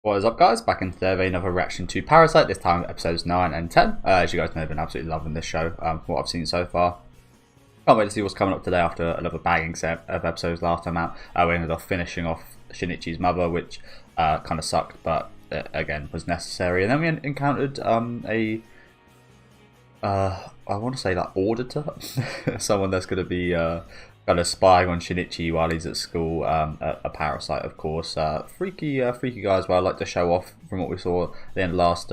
What is up, guys? Back in today with another reaction to Parasyte, this time episodes 9 and 10. As you guys know, I've been absolutely loving this show, from what I've seen so far. Can't wait to see what's coming up today after another bagging set of episodes last time out. We ended up finishing off Shinichi's mother, which kind of sucked, but again, was necessary. And then we encountered I want to say like auditor, someone that's going to be kind of spying on Shinichi while he's at school. A Parasyte, of course. Freaky guy as well. I like to show off from what we saw at the end of last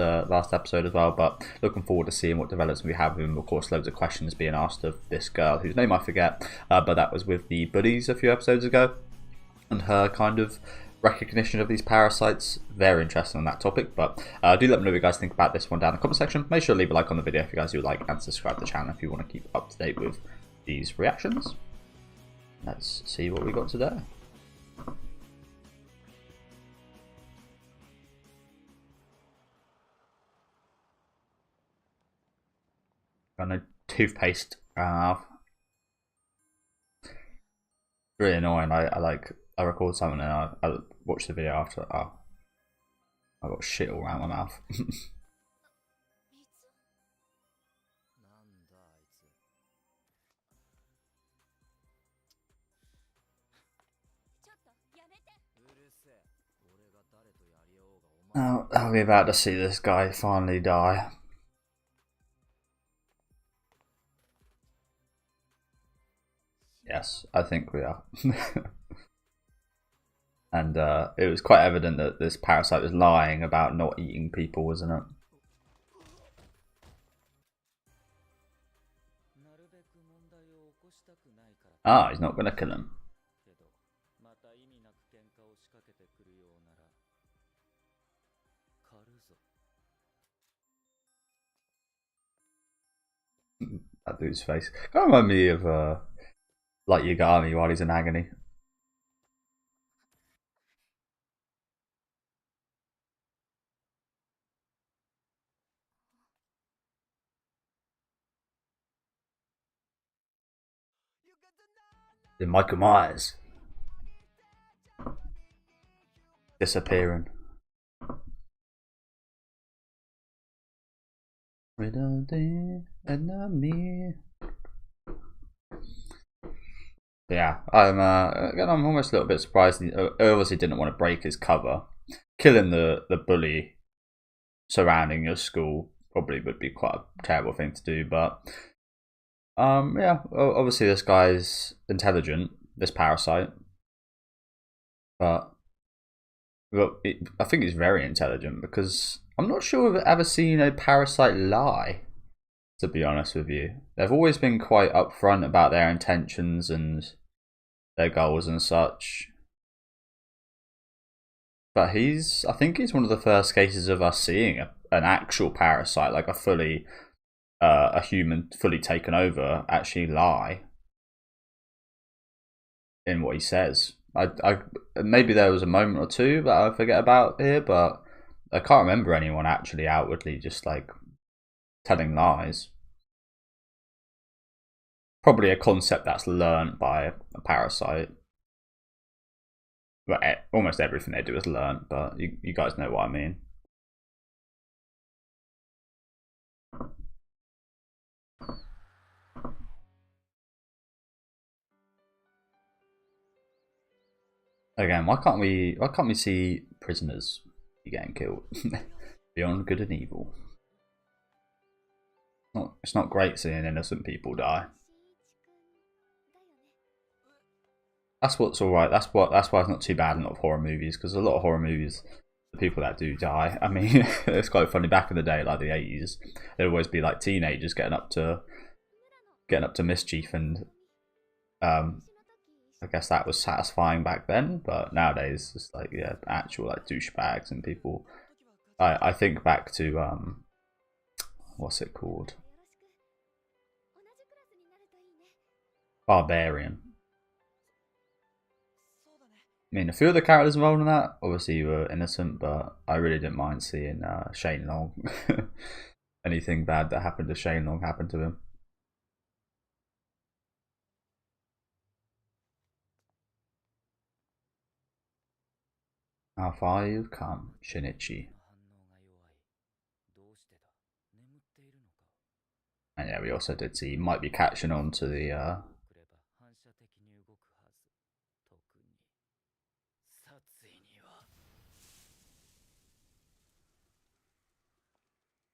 episode as well. But looking forward to seeing what developments we have with him. Of course, loads of questions being asked of this girl whose name I forget, but that was with the buddies a few episodes ago, and her kind of recognition of these parasites. Very interesting on that topic. But do let me know what you guys think about this one down in the comment section. Make sure to leave a like on the video if you guys do like, and subscribe to the channel if you want to keep up to date with these reactions. Let's see what we got today. Got no toothpaste. Really annoying. I record something and I watch the video after. Oh, I got shit all around my mouth. Oh, are we about to see this guy finally die? Yes, I think we are. And it was quite evident that this Parasyte was lying about not eating people, wasn't it? Ah, he's not going to kill him. That dude's face. Kind of remind me of like Yagami while he's in agony. In Michael Myers disappearing. Without the enemy. Yeah, I'm almost a little bit surprised. He obviously didn't want to break his cover. Killing the bully surrounding your school probably would be quite a terrible thing to do, but yeah, obviously this guy's intelligent, this Parasyte, but I think he's very intelligent, because I'm not sure we've ever seen a Parasyte lie, to be honest with you. They've always been quite upfront about their intentions and their goals and such. But I think he's one of the first cases of us seeing an actual Parasyte, like a human fully taken over, actually lie in what he says. I maybe there was a moment or two that I forget about here, but I can't remember anyone actually outwardly just like telling lies. Probably a concept that's learned by a Parasyte. But almost everything they do is learned, but you guys know what I mean. Again, why can't we see prisoners getting killed beyond good and evil? It's not great seeing innocent people die. That's what's alright. That's why it's not too bad in a lot of horror movies, because a lot of horror movies, the people that do die, I mean, it's quite funny. Back in the day, like the 80s, there'd always be like teenagers getting up to mischief, and I guess that was satisfying back then. But nowadays, it's like, yeah, actual like douchebags and people. I think back to what's it called? Barbarian. I mean, a few of the characters involved in that obviously were innocent, but I really didn't mind seeing Shane Long. Anything bad that happened to Shane Long happened to him. How far you've come, Shinichi. And yeah, we also did see he might be catching on to the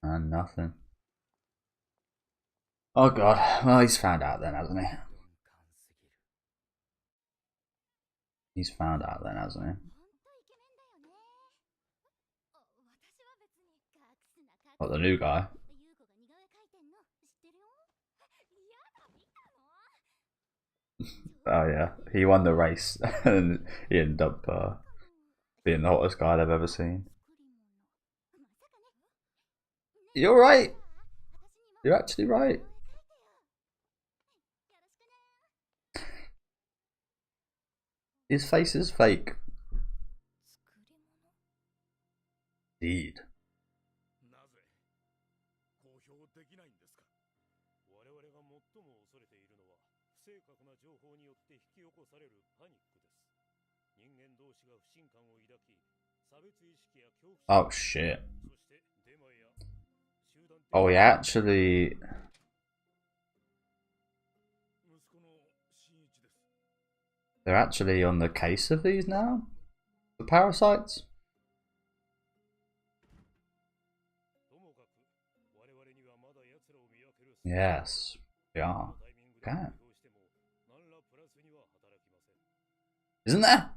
and nothing. Oh god, well he's found out then, hasn't he? He's found out then, hasn't he? What, the new guy? Oh yeah, he won the race and he ended up being the hottest guy I've ever seen. You're right. You're actually right. His face is fake. Indeed. Oh shit. Oh, he actually... They're actually on the case of these now? The parasites? Yes, they are. Okay. Isn't there?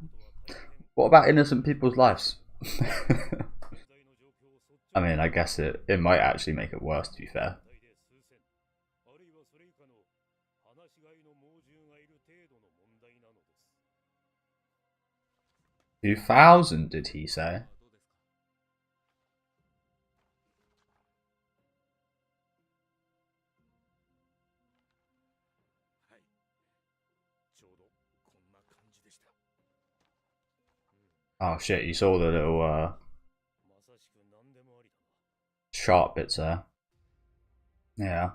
What about innocent people's lives? I mean, I guess it might actually make it worse, to be fair. 2000, did he say? Oh shit, you saw the little sharp bits there. Yeah.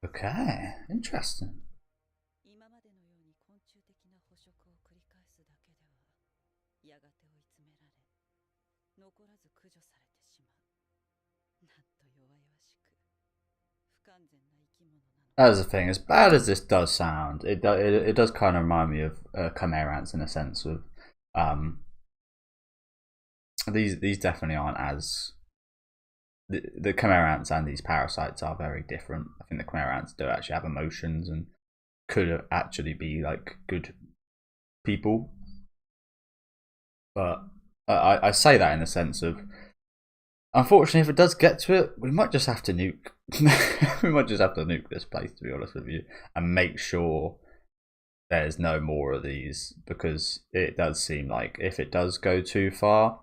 Okay, interesting. That's the thing. As bad as this does sound, it does kind of remind me of chimera ants in a sense of these definitely aren't as the chimera ants and these parasites are very different. I think the chimera ants do actually have emotions and could actually be like good people, but I say that in the sense of, unfortunately, if it does get to it, we might just have to nuke. We might just have to nuke this place, to be honest with you, and make sure there's no more of these, because it does seem like if it does go too far,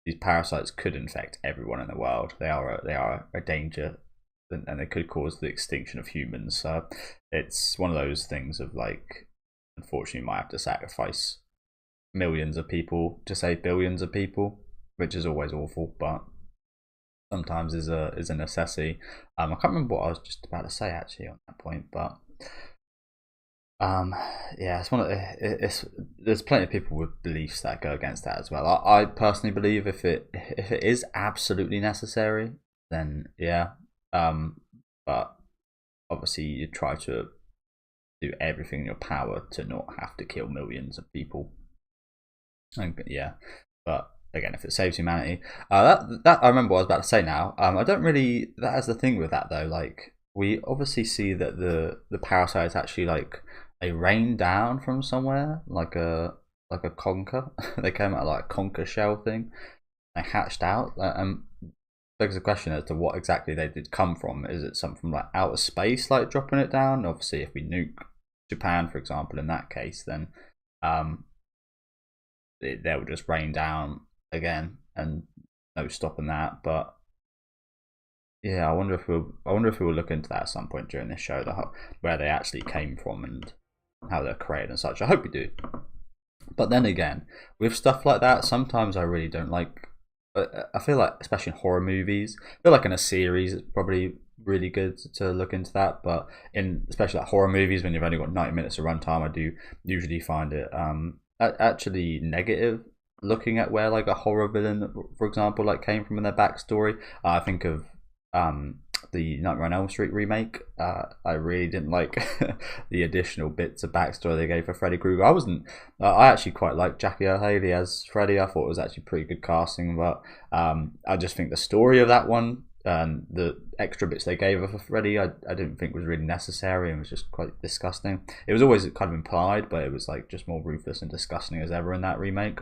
these parasites could infect everyone in the world. They are a danger, and they could cause the extinction of humans. So it's one of those things of like, unfortunately, you might have to sacrifice millions of people to save billions of people, which is always awful, but sometimes is a necessity. I can't remember what I was just about to say actually on that point, but yeah, it's one of there's plenty of people with beliefs that go against that as well. I personally believe if it is absolutely necessary, then yeah, but obviously you try to do everything in your power to not have to kill millions of people. And yeah, but again, if it saves humanity, that I remember what I was about to say now. I don't really. That is the thing with that though. Like, we obviously see that the parasites actually like they rain down from somewhere, like a conker. They came out like a conker shell thing. They hatched out. Begs the question as to what exactly they did come from. Is it something from like outer space, like dropping it down? Obviously, if we nuke Japan, for example, in that case, then they'll just rain down again, and no stopping that. But yeah, I wonder if we'll look into that at some point during this show, where they actually came from and how they're created and such. I hope we do. But then again, with stuff like that, sometimes I really don't like I feel like, especially in horror movies, I feel like in a series, it's probably really good to look into that. But in especially like horror movies, when you've only got 90 minutes of runtime, I do usually find it actually negative looking at where like a horror villain, for example, like came from in their backstory. I think of the Nightmare on Elm Street remake. I really didn't like the additional bits of backstory they gave for Freddy Krueger. I wasn't. I actually quite liked Jackie O'Haley as Freddy. I thought it was actually pretty good casting, but I just think the story of that one and the extra bits they gave her for Freddy, I didn't think was really necessary and was just quite disgusting. It was always kind of implied, but it was like just more ruthless and disgusting as ever in that remake.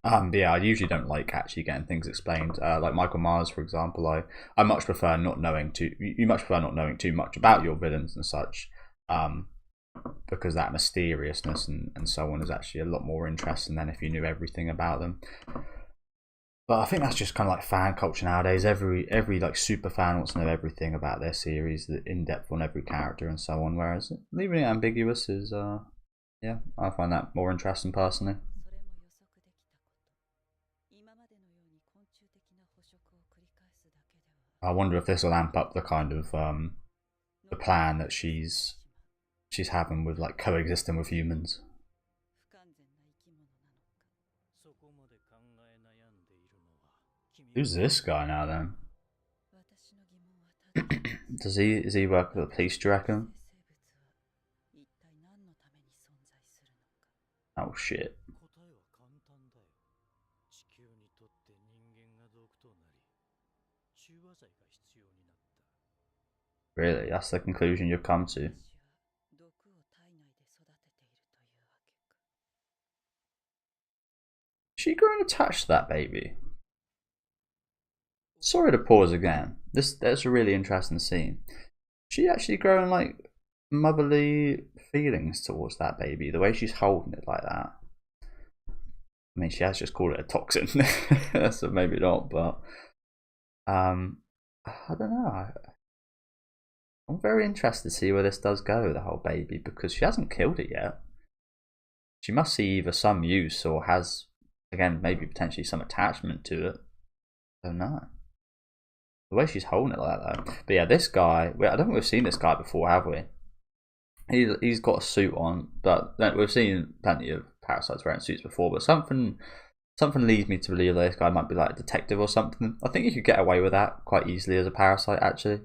But yeah, I usually don't like actually getting things explained. Like Michael Myers, for example, I much prefer not knowing too. You much prefer not knowing too much about your villains and such, because that mysteriousness and so on is actually a lot more interesting than if you knew everything about them. But I think that's just kind of like fan culture nowadays. Every like super fan wants to know everything about their series, the in depth on every character and so on. Whereas leaving it ambiguous is, yeah, I find that more interesting personally. I wonder if this will amp up the kind of the plan that she's having with like coexisting with humans. Who's this guy now then? Is he work for the police, do you reckon? Oh shit. Really? That's the conclusion you've come to? She growing attached to that baby? Sorry to pause again. That's a really interesting scene. She actually growing like motherly feelings towards that baby. The way she's holding it like that. I mean, she has just called it a toxin, so maybe not. But I don't know. I'm very interested to see where this does go, the whole baby, because she hasn't killed it yet. She must see either some use or has, again, maybe potentially some attachment to it. I don't know. The way she's holding it like that, though. But yeah, this guy, I don't think we've seen this guy before, have we? He's got a suit on, but we've seen plenty of parasites wearing suits before, but something leads me to believe that this guy might be like a detective or something. I think you could get away with that quite easily as a parasite, actually.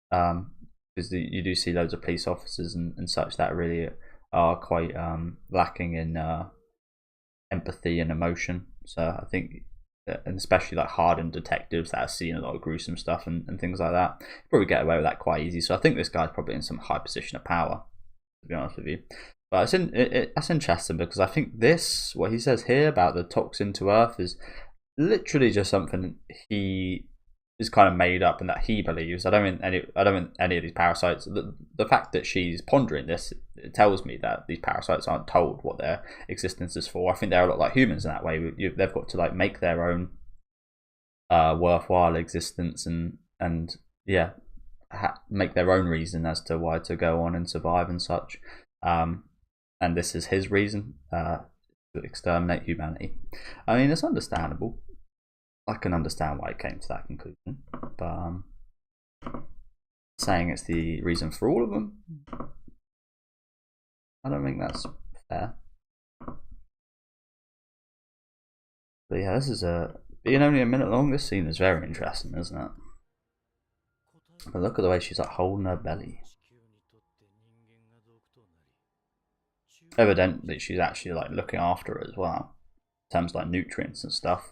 Because you do see loads of police officers and such that really are quite lacking in empathy and emotion. So I think, and especially like hardened detectives that have seen a lot of gruesome stuff and things like that, you probably get away with that quite easy. So I think this guy's probably in some high position of power, to be honest with you. But that's interesting because I think what he says here about the toxin to Earth is literally just something he is kind of made up and that he believes. I don't mean any of these parasites. The fact that she's pondering this, it tells me that these parasites aren't told what their existence is for. I think they're a lot like humans in that way. They've got to like make their own worthwhile existence and yeah, make their own reason as to why to go on and survive and such. And this is his reason to exterminate humanity. I mean, it's understandable. I can understand why it came to that conclusion, but saying it's the reason for all of them, I don't think that's fair. But yeah, this is being only a minute long. This scene is very interesting, isn't it? But look at the way she's like holding her belly. Evidently, she's actually like looking after her as well, in terms of like nutrients and stuff.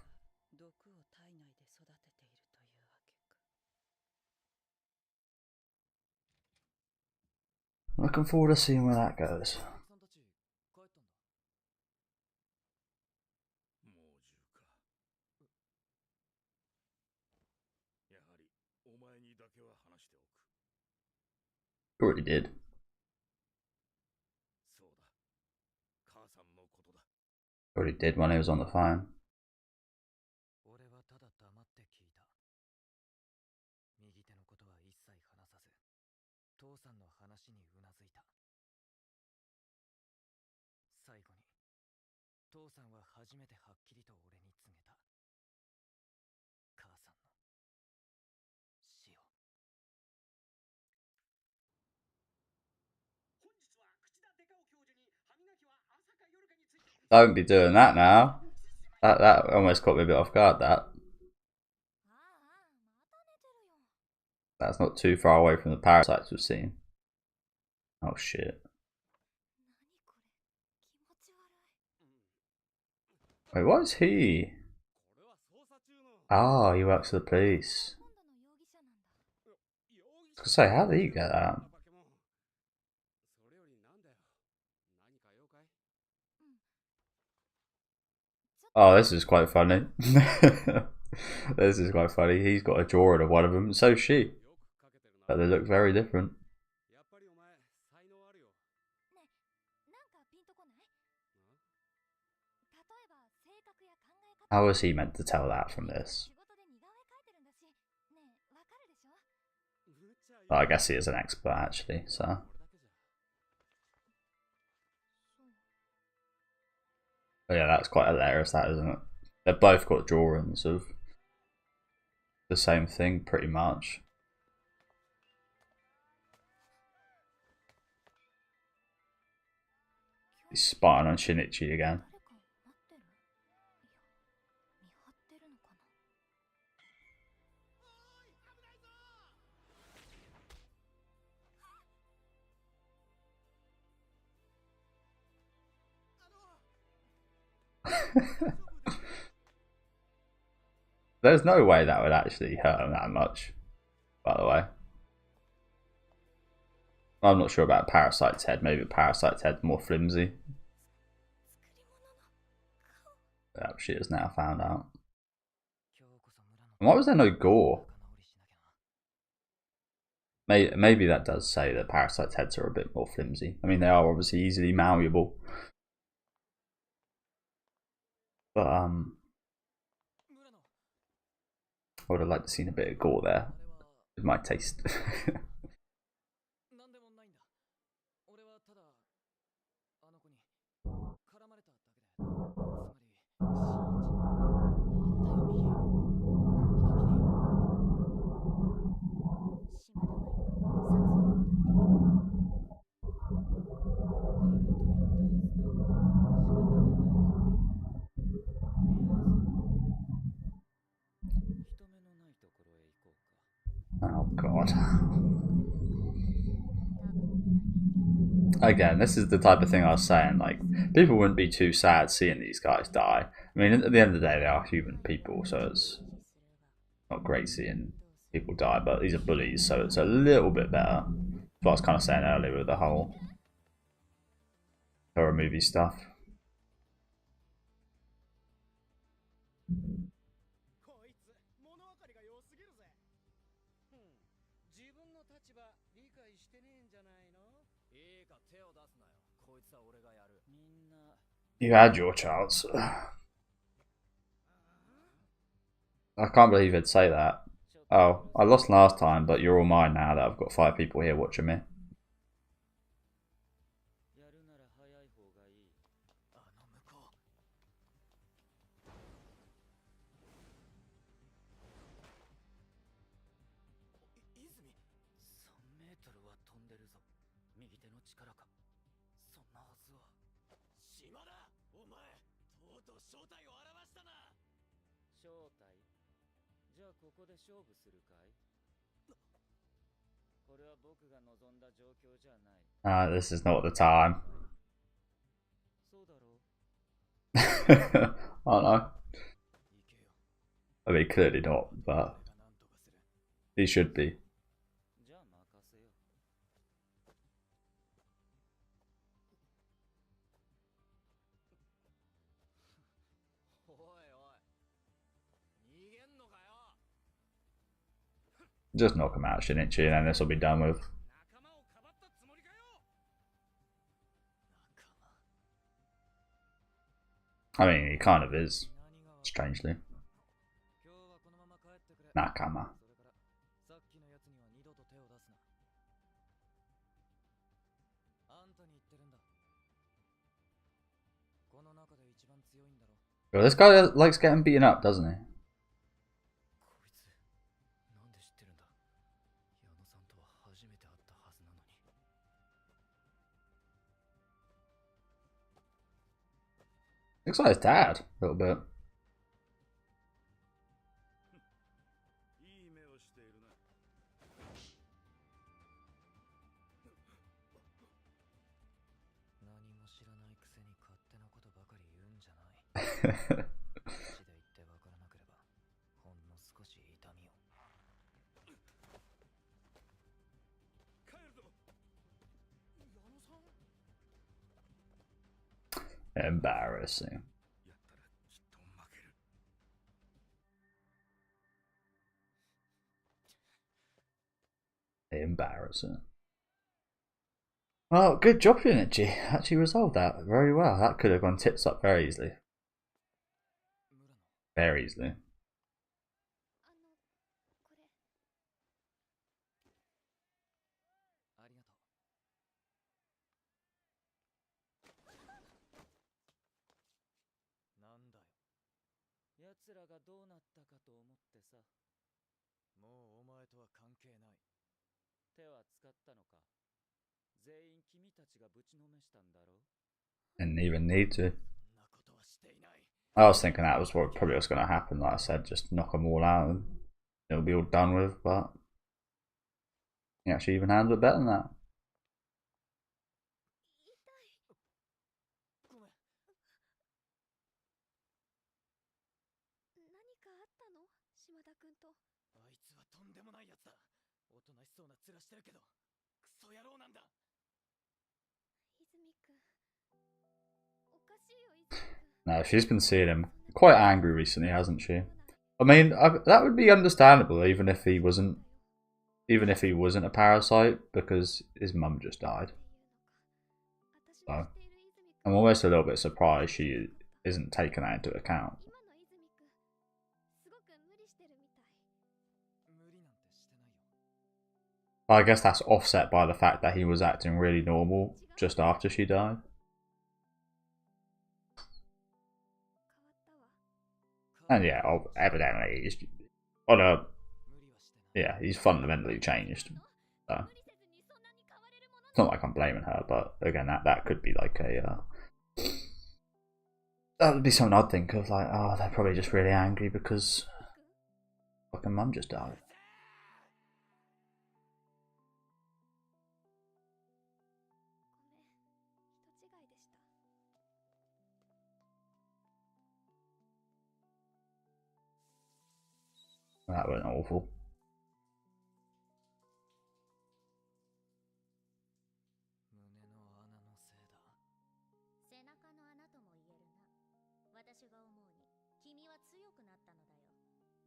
Looking forward to seeing where that goes. Already did. Already did when he was on the phone. Don't be doing that now. That almost caught me a bit off guard, that. That's not too far away from the parasites we've seen. Oh shit. Wait, what is he? Oh, he works for the police. I was gonna say, how did he get that? Oh, this is quite funny. This is quite funny. He's got a drawing of one of them, so she. But they look very different. How was he meant to tell that from this? Well, I guess he is an expert actually, so. But yeah, that's quite hilarious, that, isn't it? They've both got drawings of the same thing, pretty much. He's spying on Shinichi again. There's no way that would actually hurt him that much, by the way. I'm not sure about Parasyte's head. Maybe Parasyte's head's more flimsy. That she has now found out. And why was there no gore? Maybe that does say that Parasyte's heads are a bit more flimsy. I mean, they are obviously easily malleable. But, I would have liked to seen a bit of gore there. With my taste. Oh god. Again, this is the type of thing I was saying, like, people wouldn't be too sad seeing these guys die. I mean, at the end of the day, they are human people, so it's not great seeing people die, but these are bullies, so it's a little bit better. That's what I was kind of saying earlier with the whole horror movie stuff. You had your chance. I can't believe he'd say that. Oh, I lost last time, but you're all mine now that I've got 5 people here watching me. This is not the time. I don't know. I mean, clearly not, but he should be. Just knock him out, Shinichi, and then this will be done with. I mean, he kind of is, strangely. Nakama. Well, this guy likes getting beaten up, doesn't he? Looks like his dad, a little bit. Embarrassing. Embarrassing. Well, good job, Shinichi. Actually resolved that very well. That could have gone tits up very easily. Very easily. Didn't even need to. I was thinking that was what probably was going to happen. Like I said, just knock them all out and it'll be all done with. But he actually even handled it better than that. No, she's been seeing him quite angry recently, hasn't she? I mean, that would be understandable, even if he wasn't a parasite, because his mum just died. So I'm almost a little bit surprised she isn't taking that into account. I guess that's offset by the fact that he was acting really normal just after she died. And yeah, evidently he's he's fundamentally changed. So it's not like I'm blaming her, but again, that could be like that would be something I'd think of, like, oh, they're probably just really angry because fucking mum just died. That went awful.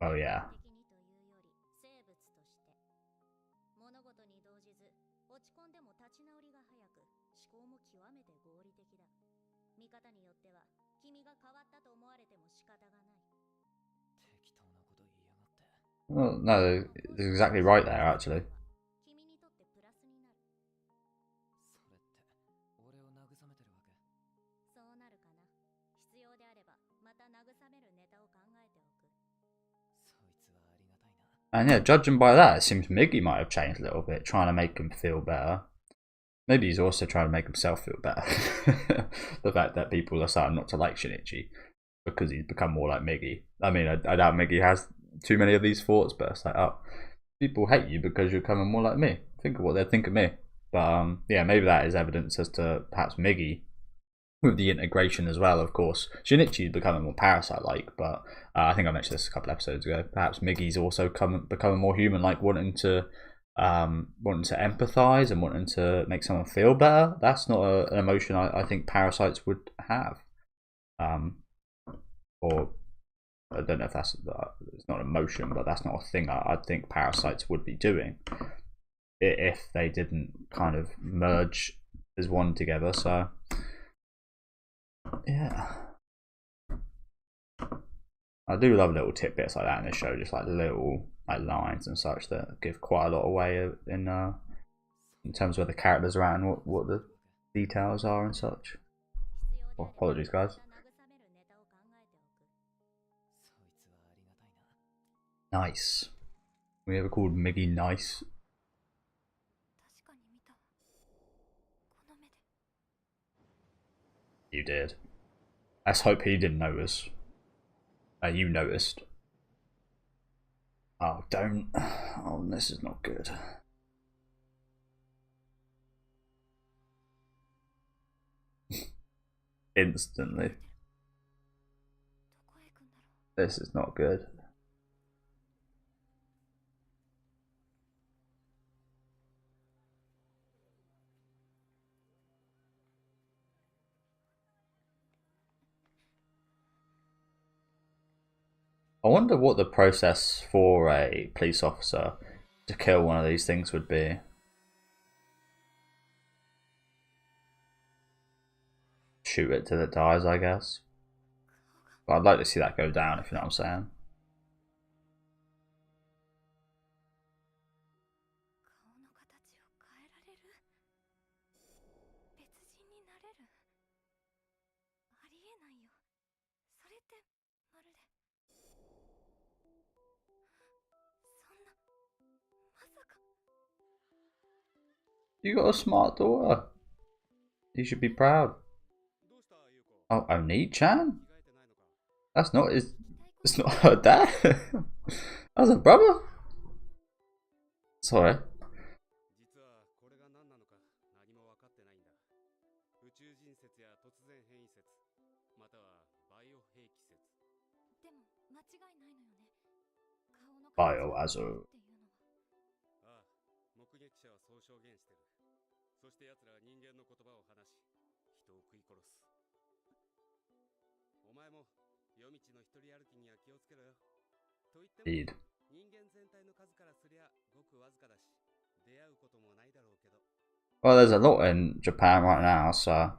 Oh yeah. Well, no, they're exactly right there, actually. And yeah, judging by that, it seems Miggy might have changed a little bit, trying to make him feel better. Maybe he's also trying to make himself feel better. The fact that people are starting not to like Shinichi because he's become more like Miggy. I mean, I doubt Miggy has too many of these thoughts, but it's like, oh, people hate you because you're becoming more like me. Think of what they think of me. But yeah, maybe that is evidence as to perhaps Miggy, with the integration as well, of course. Shinichi's becoming more parasite-like, but I think I mentioned this a couple episodes ago. Perhaps Miggy's also becoming more human-like, wanting to empathize and wanting to make someone feel better. That's not an emotion I think parasites would have. Or I don't know if it's not an emotion, but that's not a thing I think parasites would be doing if they didn't kind of merge as one together. So yeah, I do love little tidbits like that in this show, just like little like lines and such that give quite a lot away in terms of where the characters are at and what the details are and such. Well, apologies, guys. Nice. We ever called Miggy nice? You did. Let's hope he didn't notice. You noticed. Oh, don't. Oh, this is not good. Instantly. This is not good. I wonder what the process for a police officer to kill one of these things would be. Shoot it till it dies, I guess. But I'd like to see that go down, if you know what I'm saying. You got a smart daughter. You should be proud. Oh, Oni-chan? That's not his. It's not her dad. That's her brother. Sorry. Biohazard. Indeed. Well, there's a lot in Japan right now, so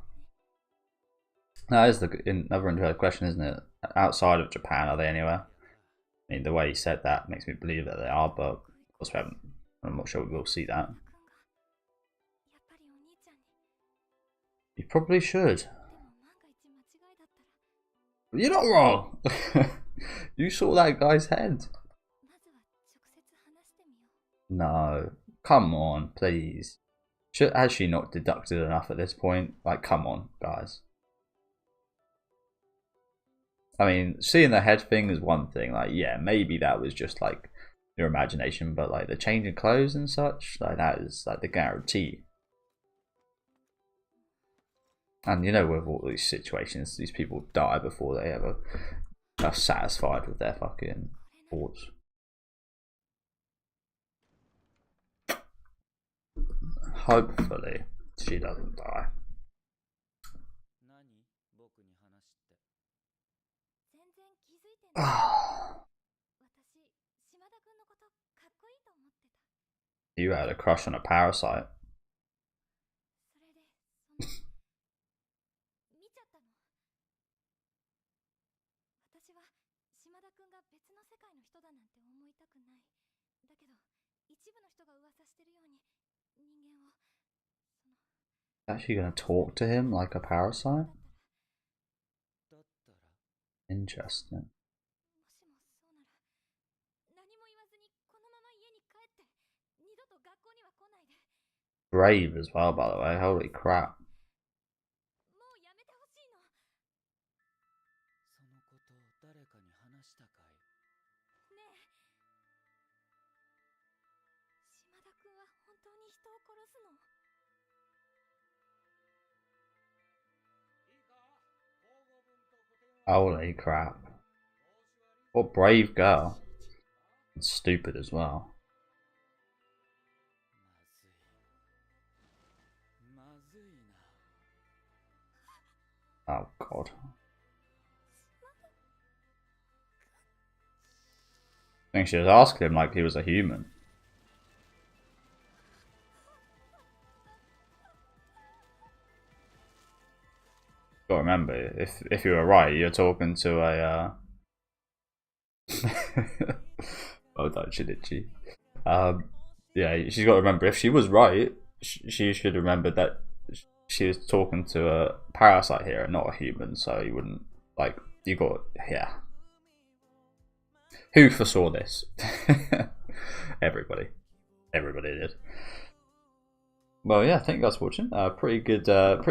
that is another interesting question, isn't it? Outside of Japan, are they anywhere? I mean, the way he said that makes me believe that they are, but of course we haven't. I'm not sure we will see that. You probably should. You're not wrong. You saw that guy's head. No, come on, please. Has she not deducted enough at this point? Like, come on, guys. I mean, seeing the head thing is one thing. Like, yeah, maybe that was just like your imagination, but like the changing clothes and such, like that is like the guarantee. And you know, with all these situations, these people die before they ever are satisfied with their fucking thoughts. Hopefully, she doesn't die. You had a crush on a parasite. Actually gonna talk to him like a parasite? Interesting. Brave as well, by the way. Holy crap. Holy crap. What brave girl. And stupid as well. Oh god. I think she was asking him like he was a human. Gotta remember, if you were right, you're talking to a well done, Shinichi. Yeah, she's got to remember, if she was right, she should remember that she was talking to a parasite here and not a human, so you wouldn't, like, you got, yeah. Who foresaw this? Everybody did. Well, yeah, thank you guys for watching. Pretty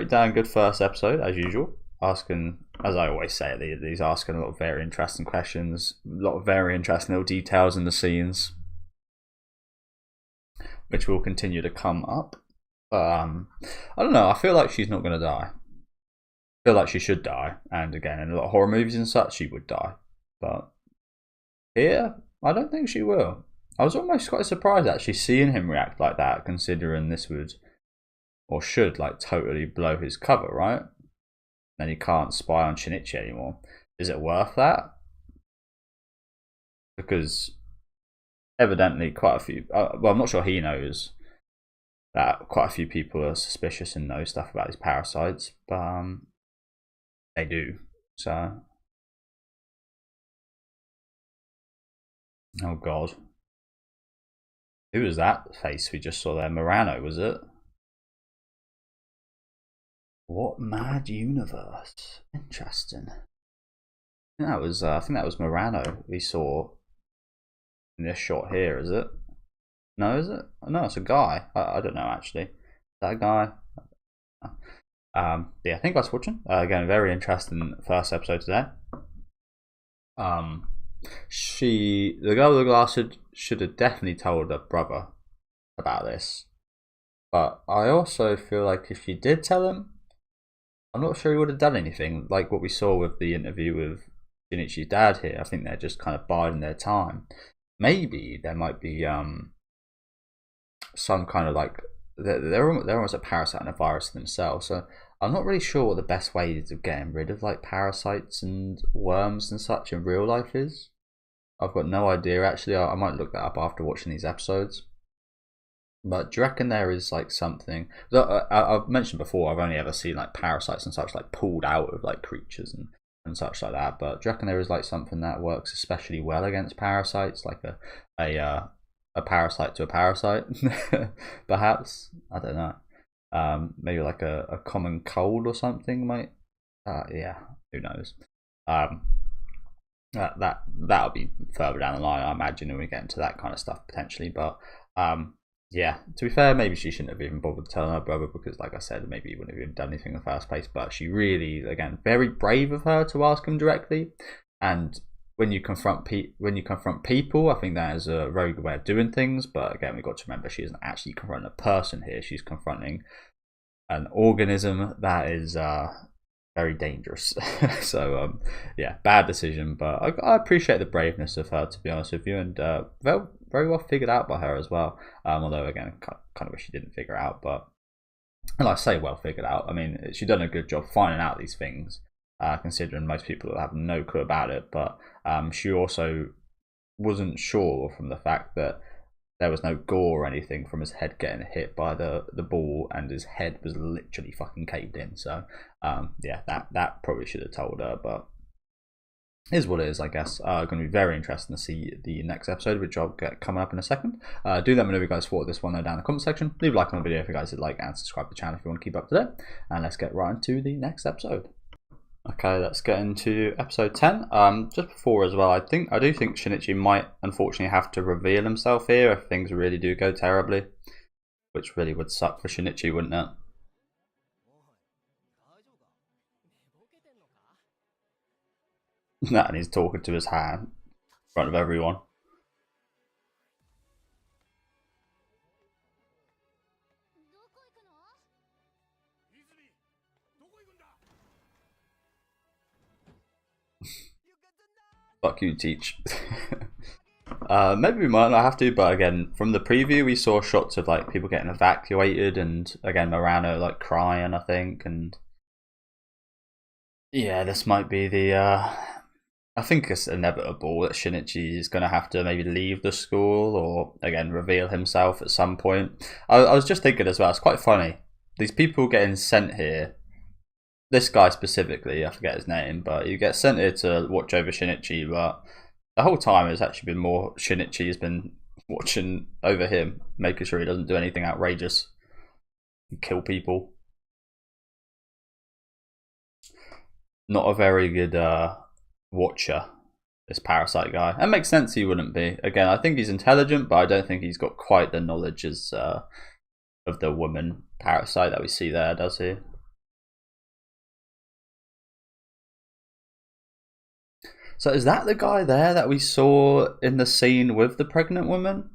damn good first episode, as usual. asking, as I always say, he's asking a lot of very interesting questions, a lot of very interesting little details in the scenes, which will continue to come up. I don't know. I feel like she's not going to die. I feel like she should die, and again, in a lot of horror movies and such, she would die. But here, I don't think she will. I was almost quite surprised actually seeing him react like that, considering this would, or should, like totally blow his cover, right? Then he can't spy on Shinichi anymore. Is it worth that? Because evidently quite a few, well, I'm not sure he knows that quite a few people are suspicious and know stuff about these parasites, but they do. So, oh god, who was that face we just saw there? Murano, was it? What mad universe? Interesting. I think that was Murano we saw in this shot here. Is it? No, is it? No, it's a guy. I don't know actually. Is that a guy? Yeah, thank you guys for watching. Again, very interesting first episode today. The girl with the glasses should have definitely told her brother about this. But I also feel like if she did tell him, I'm not sure he would have done anything. Like what we saw with the interview with Shinichi's dad here. I think they're just kind of biding their time. Maybe there might be some kind of like they're almost a parasite and a virus themselves. So I'm not really sure what the best way of getting rid of like parasites and worms and such in real life is. I've got no idea actually. I might look that up after watching these episodes. But do you reckon there is like something? I've mentioned before, I've only ever seen like parasites and such like pulled out of like creatures and such like that. But do you reckon there is like something that works especially well against parasites, like a parasite to a parasite, perhaps? I don't know. Maybe like a common cold or something might. Yeah, who knows? That'll be further down the line, I imagine, when we get into that kind of stuff potentially. But yeah, to be fair, maybe she shouldn't have even bothered telling her brother because, like I said, maybe he wouldn't have even done anything in the first place. But she really, again, very brave of her to ask him directly. And when you confront people, I think that is a very good way of doing things. But again, we've got to remember she isn't actually confronting a person here. She's confronting an organism that is very dangerous. So yeah, bad decision. But I appreciate the braveness of her, to be honest with you, and very well figured out by her as well. Although again, kind of wish she didn't figure out, but and I say well figured out. I mean, she's done a good job finding out these things, considering most people have no clue about it. But she also wasn't sure from the fact that there was no gore or anything from his head getting hit by the ball, and his head was literally fucking caved in. So yeah, that probably should have told her, but is what it is, I guess. Going to be very interesting to see the next episode, which I'll get coming up in a second. Do let me know if you guys thought of this one down in the comment section. Leave a like on the video if you guys did like, and subscribe to the channel if you want to keep up to date. And let's get right into the next episode. Okay, let's get into episode 10. Just before as well, I do think Shinichi might unfortunately have to reveal himself here if things really do go terribly, which really would suck for Shinichi, wouldn't it? Nah, and he's talking to his hand in front of everyone. Fuck you, Teach. Maybe we might not have to, but again, from the preview we saw shots of like people getting evacuated, and again Murano like crying, I think, and yeah, this might be the I think it's inevitable that Shinichi is going to have to maybe leave the school or again reveal himself at some point. I was just thinking as well, it's quite funny, these people getting sent here, this guy specifically, I forget his name, but he gets sent here to watch over Shinichi, but the whole time it's actually been more Shinichi has been watching over him, making sure he doesn't do anything outrageous and kill people. Not a very good watcher, this Parasyte guy. That makes sense he wouldn't be. Again, I think he's intelligent, but I don't think he's got quite the knowledge as of the woman Parasyte that we see there, does he? So is that the guy there that we saw in the scene with the pregnant woman?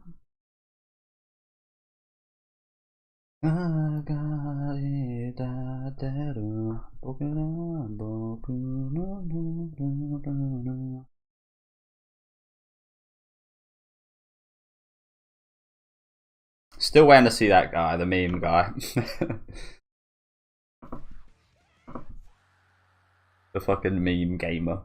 Still waiting to see that guy, the meme guy. The fucking meme gamer.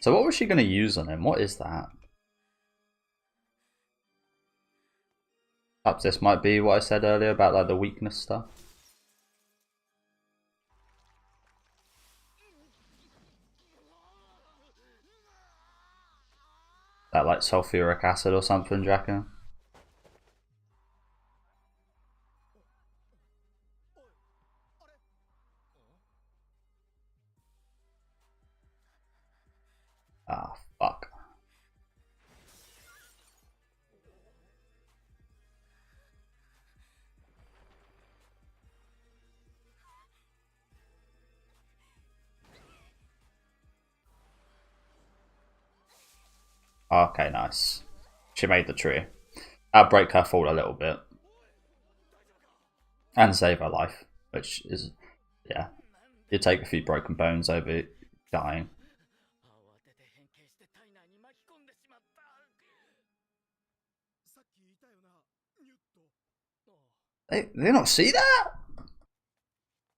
So what was she going to use on him? What is that? Perhaps this might be what I said earlier about like the weakness stuff. That like sulfuric acid or something, Jacko? Ah, fuck. Okay, nice. She made the tree. I'll break her fall a little bit. And save her life. Which is, yeah. You take a few broken bones over dying. They not see that?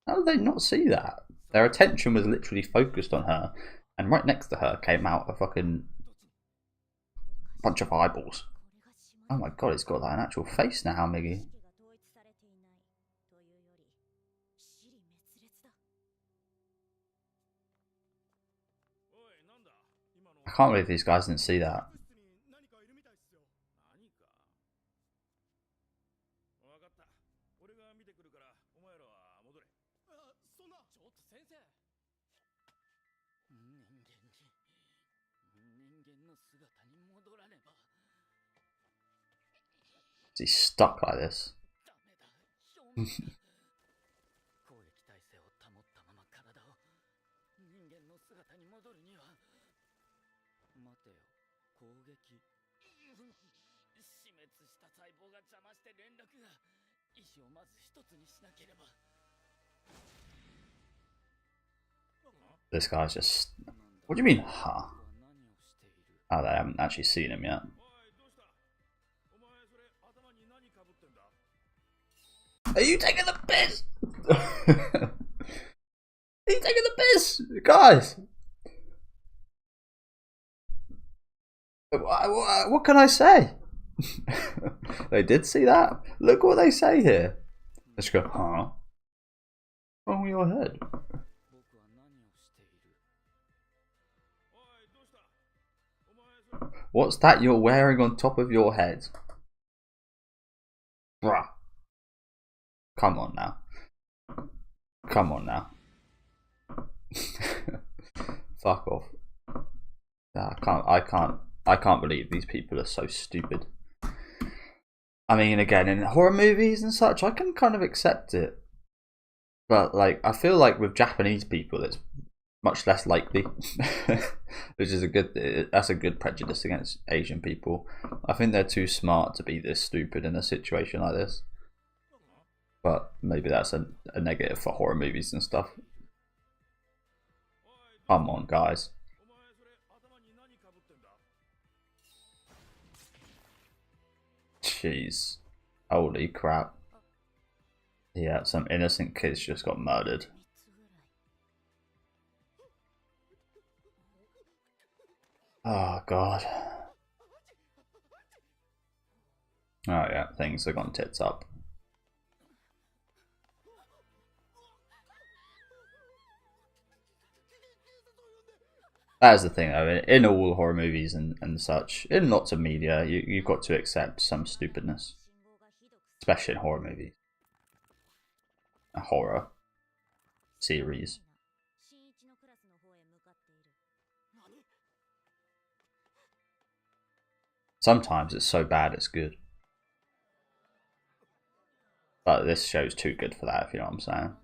How did they not see that? Their attention was literally focused on her. And right next to her came out a fucking bunch of eyeballs. Oh my god, it's got like an actual face now, Miggy. I can't believe these guys didn't see that. Is he stuck like this? This guy's just... What do you mean, huh? Oh, they haven't actually seen him yet. Are you taking the piss? Are you taking the piss? Guys! What can I say? They did see that? Look what they say here. Let's go, huh? What's wrong with your head? What's that you're wearing on top of your head? Bruh. Come on now. Come on now. Fuck off. I can't believe these people are so stupid. I mean, again, in horror movies and such, I can kind of accept it. But, like, I feel like with Japanese people, it's much less likely. Which is that's a good prejudice against Asian people. I think they're too smart to be this stupid in a situation like this. But maybe that's a negative for horror movies and stuff. Come on, guys. Jeez. Holy crap. Yeah, some innocent kids just got murdered. Oh, God. Oh, yeah, things have gone tits up. That is the thing, though. In all horror movies and such, in lots of media, you've got to accept some stupidness. Especially in horror movies. A horror series. Sometimes it's so bad it's good. But this show's too good for that, if you know what I'm saying.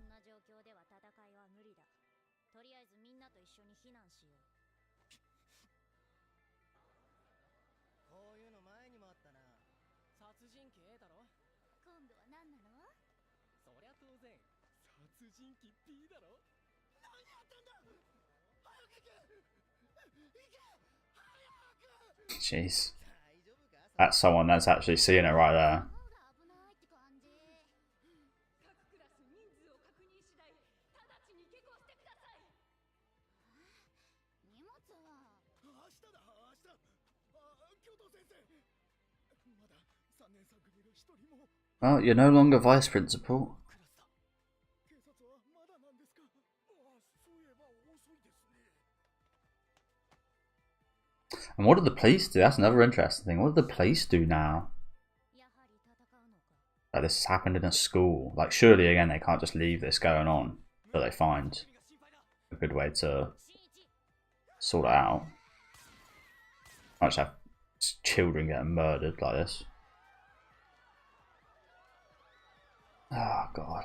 Jeez. That's someone that's actually seeing it right there. Well, you're no longer vice principal. And what did the police do? That's another interesting thing. What did the police do now? Like, this has happened in a school. Like, surely, again, they can't just leave this going on until they find a good way to sort it out. Can't just have children getting murdered like this. Oh, God.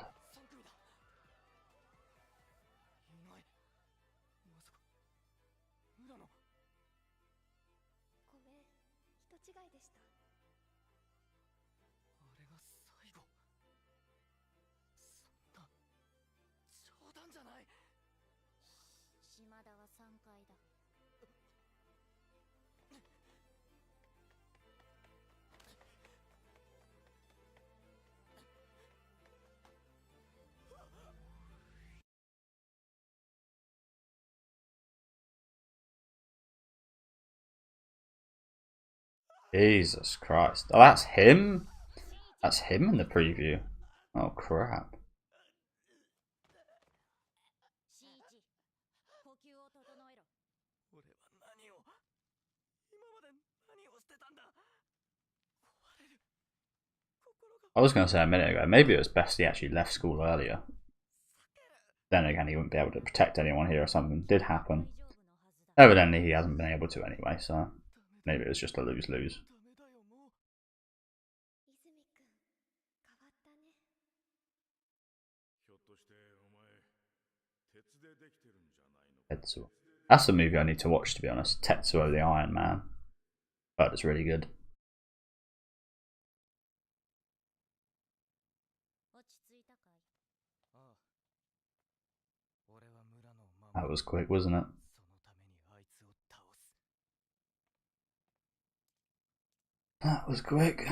Jesus Christ. Oh, that's him? That's him in the preview. Oh, crap. I was going to say a minute ago, maybe it was best he actually left school earlier. Then again, he wouldn't be able to protect anyone here if something did happen. Evidently, he hasn't been able to anyway, so maybe it was just a lose-lose. Tetsuo. That's the movie I need to watch, to be honest. Tetsuo the Iron Man. But it's really good. That was quick, wasn't it? That was quick.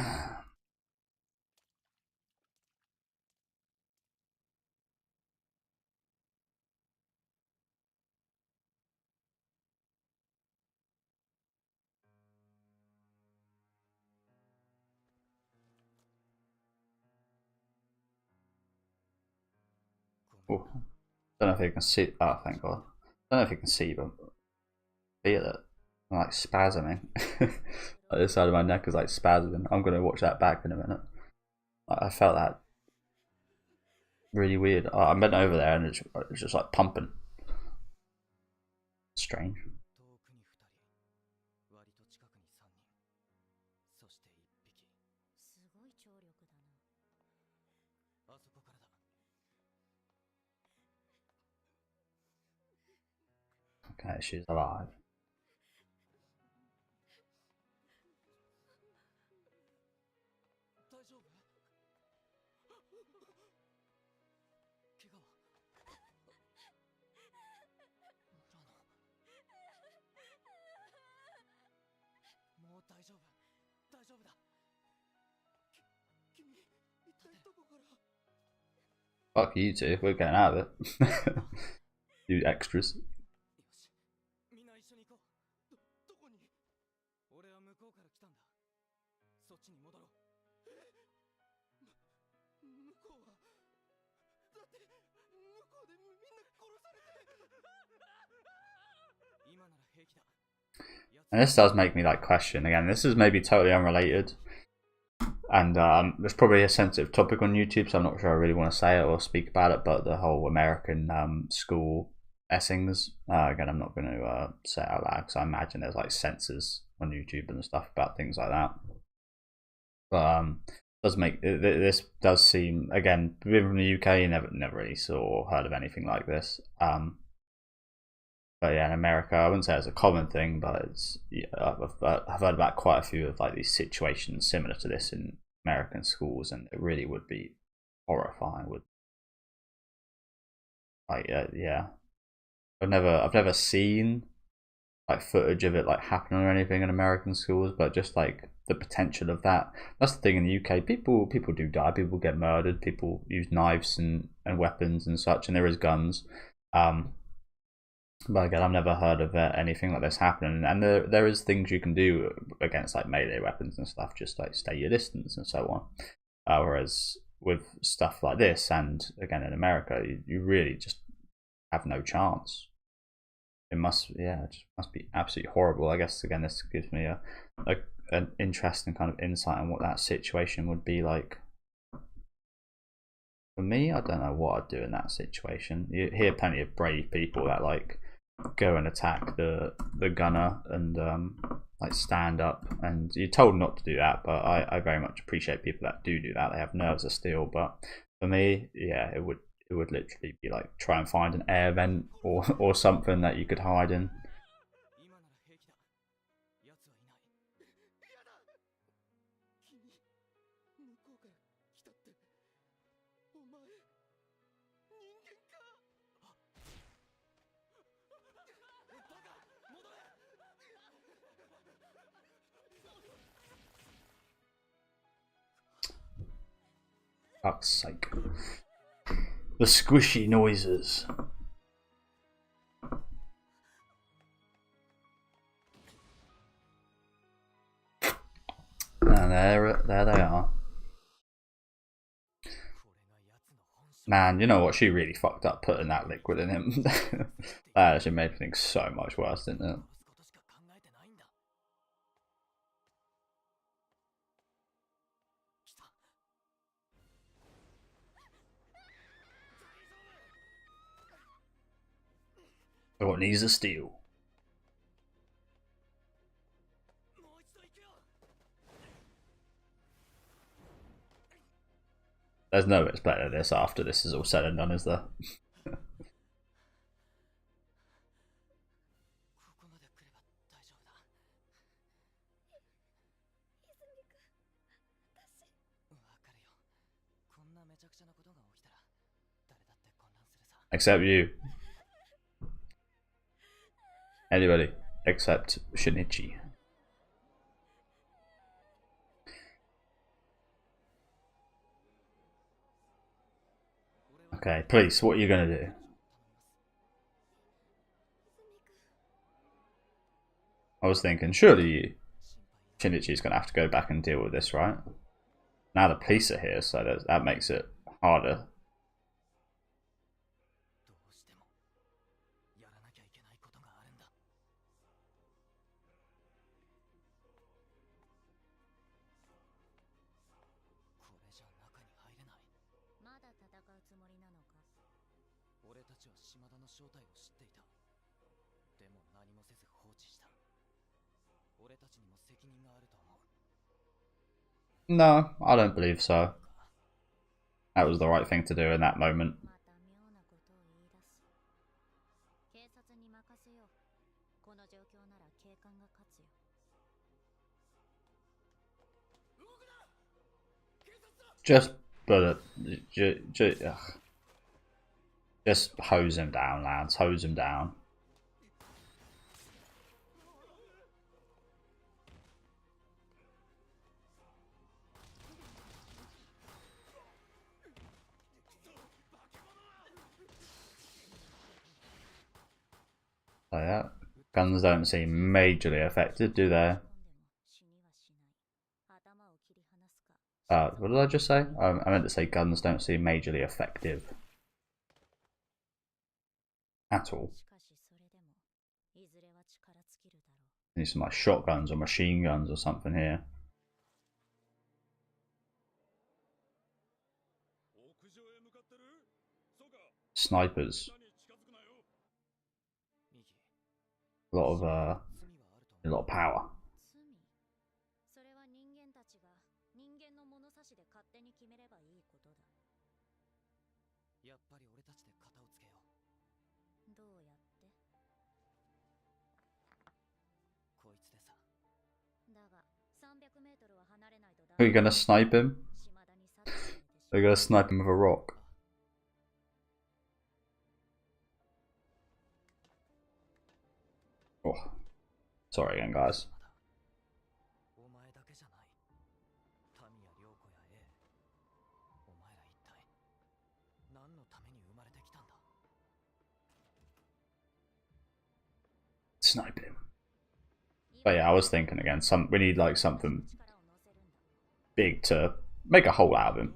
Oh, don't know if you can see. Oh, thank God. Don't know if you can see, but feel it. I'm like spasming. Like this side of my neck is like spasming. I'm gonna watch that back in a minute. I felt that really weird. Oh, I bent over there and it's just like pumping. Strange. Okay, she's alive. Fuck you two, we're getting out of it. You extras. And this does make me like question again. This is maybe totally unrelated, and there's probably a sensitive topic on YouTube, so I'm not sure I really want to say it or speak about it. But the whole American school Essings. Again, I'm not going to say it out loud because I imagine there's like censors on YouTube and stuff about things like that. But does make this does seem, again, being from the UK, you never really saw or heard of anything like this. But yeah, in America, I wouldn't say it's a common thing, but it's I've heard about quite a few of like these situations similar to this in American schools, and it really would be horrifying. Would like yeah, I've never seen like footage of it like happening or anything in American schools, but just like the potential of that. That's the thing in the UK. People do die. People get murdered. People use knives and weapons and such, and there is guns. But again, I've never heard of anything like this happening. And there is things you can do against like melee weapons and stuff, just like stay your distance and so on. Whereas with stuff like this, and again in America, you really just have no chance. It must be absolutely horrible. I guess again, this gives me an interesting kind of insight on what that situation would be like. For me, I don't know what I'd do in that situation. You hear plenty of brave people that like go and attack the gunner and like stand up, and you're told not to do that, but I very much appreciate people that do that. They have nerves of steel. But for me, yeah, it would literally be like try and find an air vent or something that you could hide in. Fuck's sake. The squishy noises. And there they are. Man, you know what? She really fucked up putting that liquid in him. That actually made things so much worse, didn't it? What needs to steal? There's no explaining this after this is all said and done, is there? Except you. Anybody except Shinichi. Okay, please, what are you gonna do? I was thinking, surely Shinichi's gonna have to go back and deal with this, right? Now the police are here, so that makes it harder. No, I don't believe so. That was the right thing to do in that moment. Just hose him down, lads. Hose him down. So yeah, guns don't seem majorly affected, do they? What did I just say? I meant to say guns don't seem majorly effective at all. Need some like shotguns or machine guns or something here. Snipers. a lot of power. それは人間たちが人間の物差しで勝手に決めればいいことだ。やっぱり俺たちで型をつけよう。どうやって？こいつでさ。だが300メートルは離れないと。 Are you gonna snipe him? Are you gonna snipe him with a rock? Oh, sorry again, guys. Snipe him. But yeah, I was thinking again. We need like something big to make a hole out of him.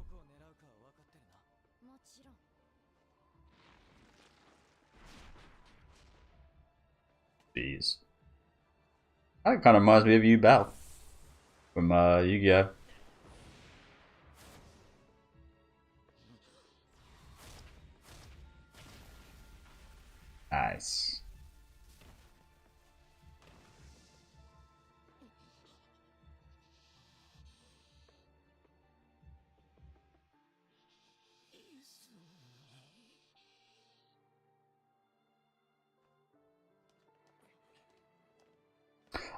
Jeez. That kind of reminds me of you, Bell, from Yu-Gi-Oh! Nice.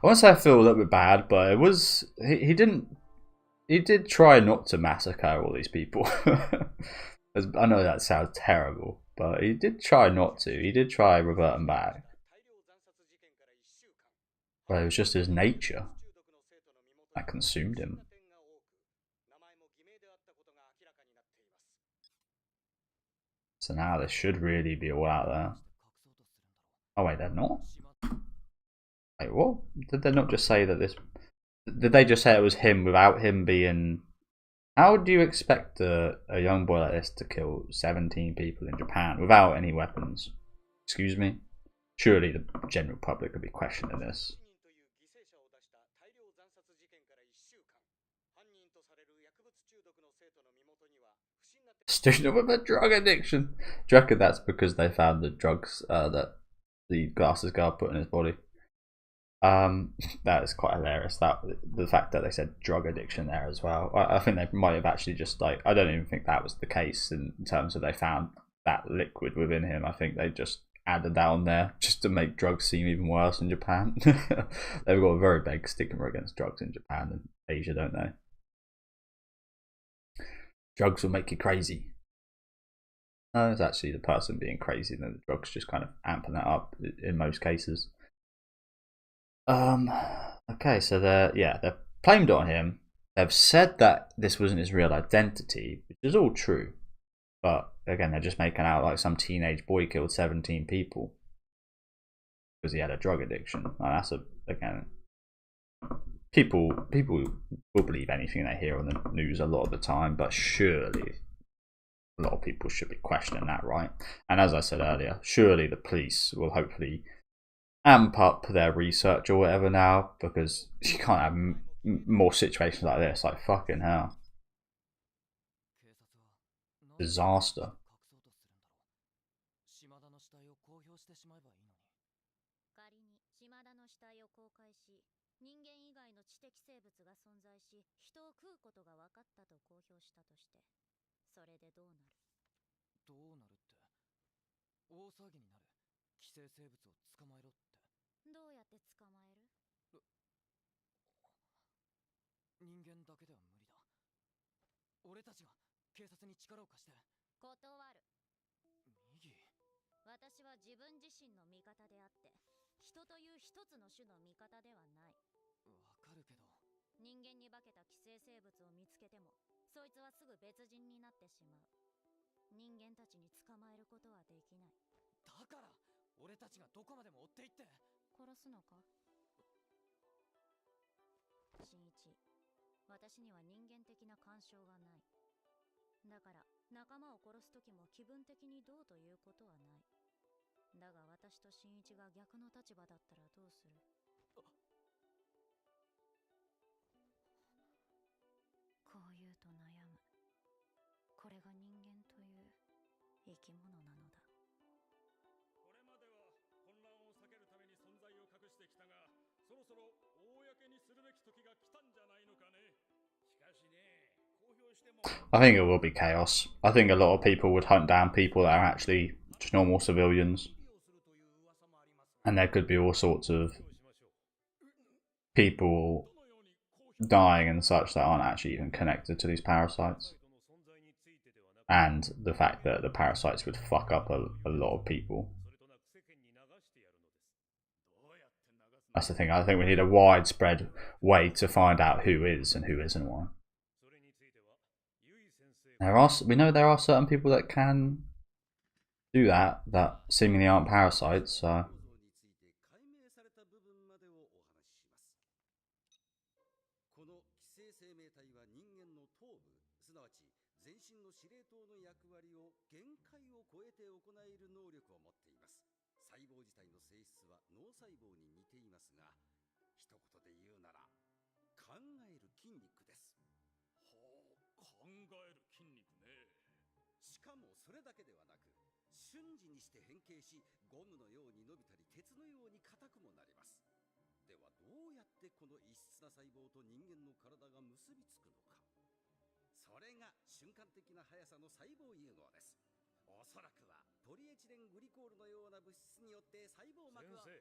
I want to say I feel a little bit bad, but it was he did try not to massacre all these people. I know that sounds terrible, but he did try not to. He did try reverting back, but it was just his nature that consumed him. So now this should really be all out there. Oh wait, they're not? Wait, what? Did they not just say that this... Did they just say it was him without him being... How do you expect a young boy like this to kill 17 people in Japan without any weapons? Excuse me? Surely the general public would be questioning this. Student with a drug addiction. Do you reckon that's because they found the drugs that the glasses guy put in his body? That is quite hilarious. That the fact that they said drug addiction there as well. I think they might have actually just like, I don't even think that was the case in terms of they found that liquid within him. I think they just added that on there just to make drugs seem even worse in Japan. They've got a very big stigma against drugs in Japan and Asia, don't they? Drugs will make you crazy. No, it's actually the person being crazy, and then the drugs just kind of amping that up in most cases. Okay, so they've blamed it on him. They've said that this wasn't his real identity, which is all true. But again, they're just making out like some teenage boy killed 17 people because he had a drug addiction. And that's again, people will believe anything they hear on the news a lot of the time, but surely a lot of people should be questioning that, right? And as I said earlier, surely the police will hopefully amp up their research or whatever now, because you can't have more situations like this. Like, fucking hell. Disaster. I think it will be chaos. I think a lot of people would hunt down people that are actually just normal civilians. And there could be all sorts of people dying and such that aren't actually even connected to these parasites. And the fact that the parasites would fuck up a lot of people. That's the thing. I think we need a widespread way to find out who is and who isn't one. We know there are certain people that can do that seemingly aren't parasites, so.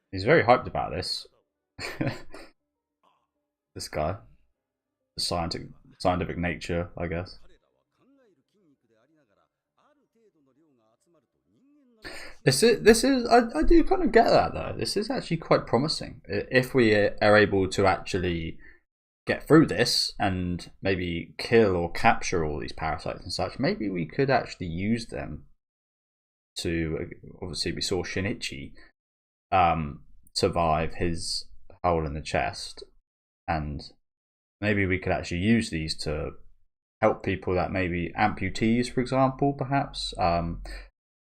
He's very hyped about this. This guy. The scientific nature, I guess. This is I do kind of get that though. This is actually quite promising. If we are able to actually get through this and maybe kill or capture all these parasites and such, maybe we could actually use them to, obviously we saw Shinichi survive his hole in the chest, and maybe we could actually use these to help people that maybe amputees, for example, perhaps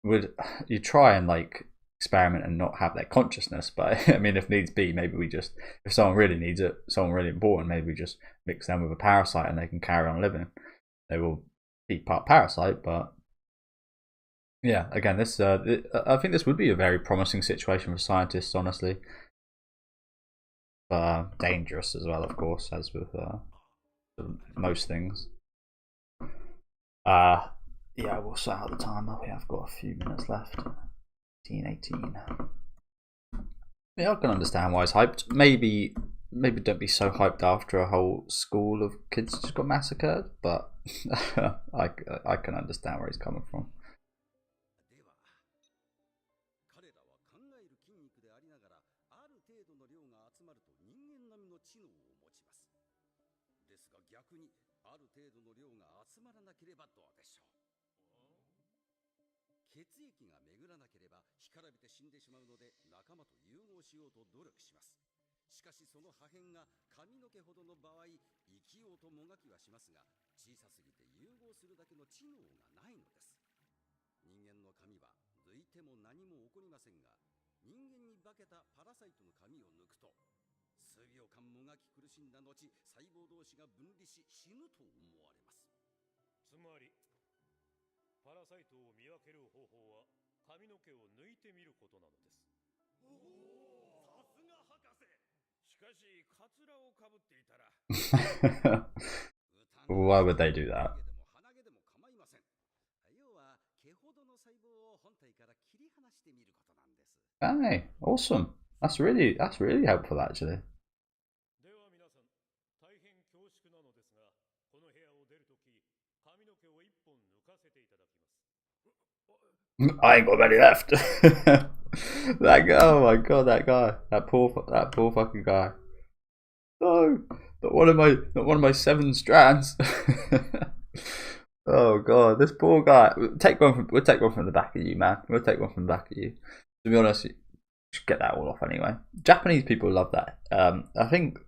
would you try and like experiment and not have their consciousness, but I mean if needs be, maybe we just, if someone really needs it, someone really important, maybe we just mix them with a parasite and they can carry on living. They will be part parasite, but yeah, again, this I think this would be a very promising situation for scientists, honestly. Dangerous as well, of course, as with most things. Yeah, we'll set out the timer. We have got a few minutes left. 18. Yeah, I can understand why he's hyped. Maybe don't be so hyped after a whole school of kids just got massacred, but I can understand where he's coming from. Why would they do that? Hey, awesome. That's really helpful, actually. I ain't got many left. That guy, oh my god, that guy, that poor fucking guy. No, not one of my 7 strands. Oh god, this poor guy. We'll take one from the back of you, man. We'll take one from the back of you. To be honest, just get that all off anyway. Japanese people love that. I think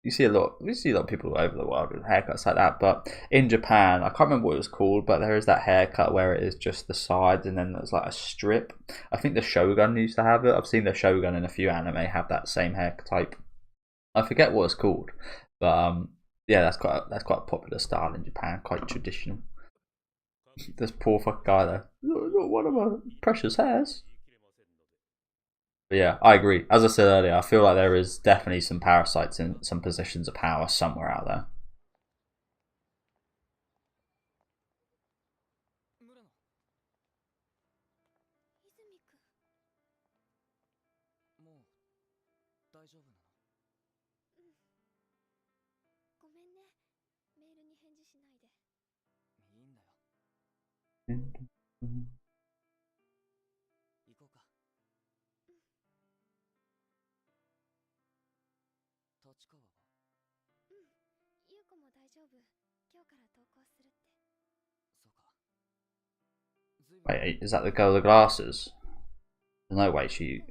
we see a lot of people all over the world with haircuts like that, but in Japan, I can't remember what it was called, but there is that haircut where it is just the sides and then there's like a strip. I think the Shogun used to have it. I've seen the Shogun in a few anime have that same hair type. I forget what it's called, but yeah, that's quite a popular style in Japan, quite traditional. This poor fucking guy there. Not one of my precious hairs. But yeah, I agree. As I said earlier, I feel like there is definitely some parasites in some positions of power somewhere out there. 村野泉君もう大丈夫なのうんごめんねメールに返事しないでいいんだよ行こうかうん立川はうん優子も大丈夫今日から登校するってそうか Wait, is that the girl with the glasses? There's no way she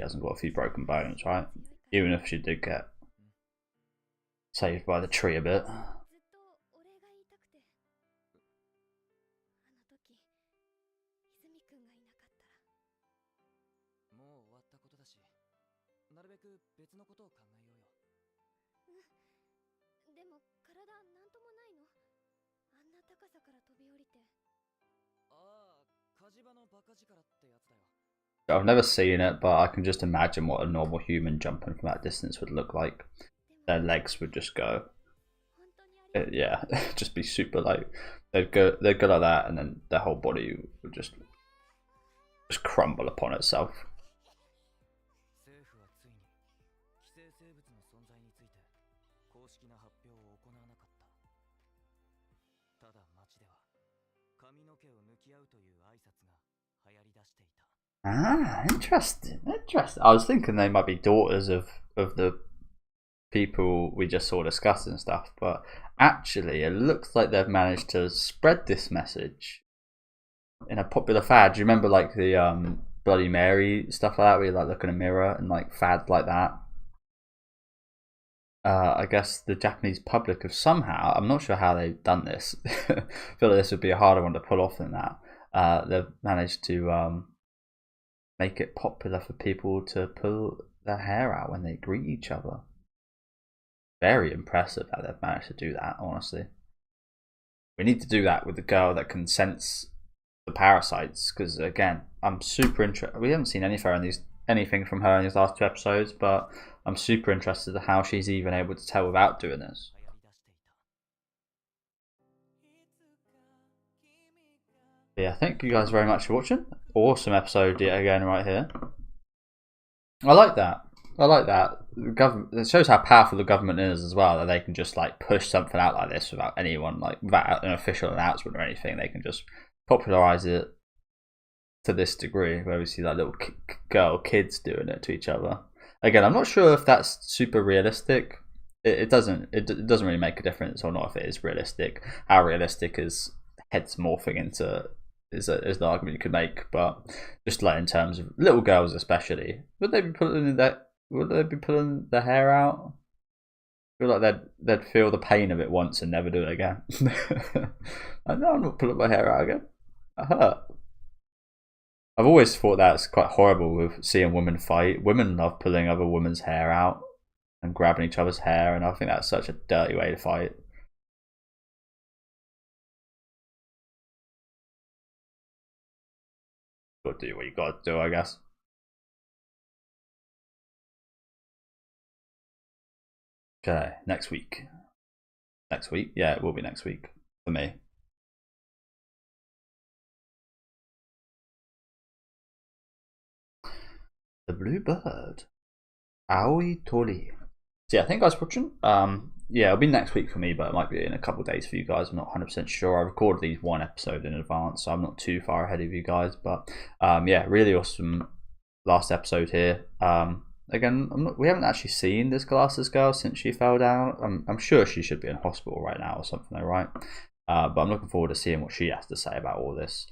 hasn't got a few broken bones, right? Even if she did get saved by the tree a bit. ずっとお礼が言いたくてあの時泉君がいなかったらもう終わったことだしなるべく別のことを考えようよでも体なんともないのあんな高さから飛び降りてああ火事場のバカ力ってやつだよ I've never seen it, but I can just imagine what a normal human jumping from that distance would look like. Their legs would just go, yeah, just be super like they'd go like that, and then their whole body would just crumble upon itself. 政府はついに寄生生物の存在について公式な発表を行わなかったただ街では髪の毛を抜き合うという挨拶が流行り出していた Ah, interesting. I was thinking they might be daughters of the people we just saw discussing stuff, but actually it looks like they've managed to spread this message in a popular fad. Do you remember like the Bloody Mary stuff like that, where you like look in a mirror and like fads like that? I guess the Japanese public have somehow, I'm not sure how they've done this, I feel like this would be a harder one to pull off than that. They've managed to make it popular for people to pull their hair out when they greet each other. Very impressive how they've managed to do that, honestly. We need to do that with the girl that can sense the parasites, because again, I'm super interested. We haven't seen anything from her in these last 2 episodes, but I'm super interested in how she's even able to tell without doing this. Yeah, thank you guys very much for watching. Awesome episode yet again right here. I like that. The government, it shows how powerful the government is as well, that they can just like push something out like this without anyone, like without an official announcement or anything. They can just popularize it to this degree, where we see like little kids doing it to each other. Again, I'm not sure if that's super realistic. It doesn't really make a difference or not if it is realistic. How realistic is heads morphing into is an argument you could make, but just like in terms of little girls especially, would they be pulling their hair out? I feel like they'd feel the pain of it once and never do it again. I know I'm not pulling my hair out again. I hurt. I've always thought that's quite horrible with seeing women fight. Women love pulling other women's hair out and grabbing each other's hair, and I think that's such a dirty way to fight. Gotta do what you gotta do, I guess. Okay, next week. Next week? Yeah, it will be next week for me. The Blue Bird. Aoi Tori. So yeah, thank you guys for watching. Yeah, it'll be next week for me, but it might be in a couple of days for you guys. I'm not 100% sure. I recorded these 1 episode in advance, so I'm not too far ahead of you guys. But yeah, really awesome last episode here. Again, we haven't actually seen this glasses girl since she fell down. I'm sure she should be in hospital right now or something, though, right? But I'm looking forward to seeing what she has to say about all this.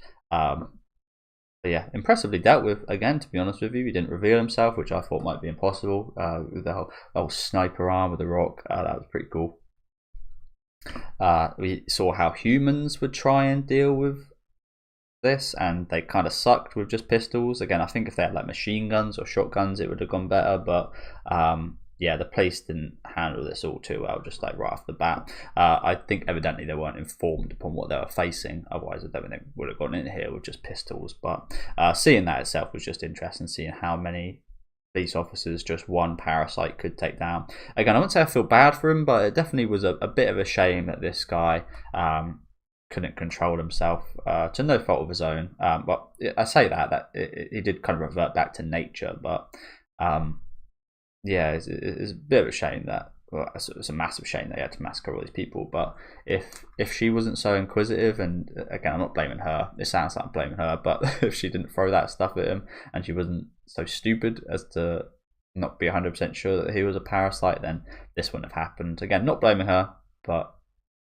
But yeah, impressively dealt with, again, to be honest with you. He didn't reveal himself, which I thought might be impossible, with the whole sniper arm with the rock. That was pretty cool. We saw how humans would try and deal with this, and they kind of sucked with just pistols. Again, I think if they had like machine guns or shotguns, it would have gone better, but yeah, the place didn't handle this all too well, just like right off the bat. I think evidently they weren't informed upon what they were facing, otherwise I don't think they would have gone in here with just pistols. But seeing that itself was just interesting, seeing how many police officers just one parasite could take down. Again, I wouldn't say I feel bad for him, but it definitely was a bit of a shame that this guy couldn't control himself to no fault of his own. But I say that he did kind of revert back to nature, but yeah, it's a bit of a shame that. Well, it's a massive shame that he had to massacre all these people. But if she wasn't so inquisitive, and again, I'm not blaming her. It sounds like I'm blaming her, but if she didn't throw that stuff at him, and she wasn't so stupid as to not be 100% sure that he was a parasite, then this wouldn't have happened. Again, not blaming her, but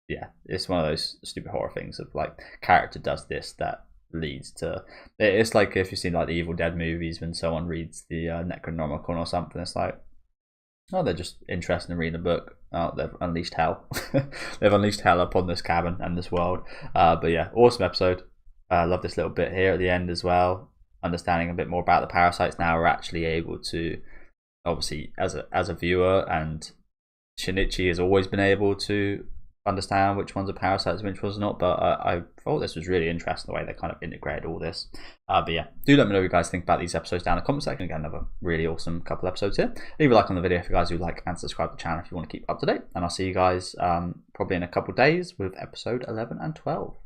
yeah, it's one of those stupid horror things of like character does this that leads to. It's like if you've seen like the Evil Dead movies when someone reads the Necronomicon or something, it's like, oh, they're just interested in reading a book. Oh, they've unleashed hell. They've unleashed hell upon this cabin and this world. But yeah, awesome episode. Love this little bit here at the end as well. Understanding a bit more about the parasites now, we're actually able to, obviously, as a viewer, and Shinichi has always been able to understand which ones are parasites and which ones not, but I thought this was really interesting the way they kind of integrated all this. But yeah, do let me know what you guys think about these episodes down in the comment section. Again, another really awesome couple episodes here. Leave a like on the video if you guys do like, and subscribe to the channel if you want to keep up to date, and I'll see you guys probably in a couple days with episode 11 and 12.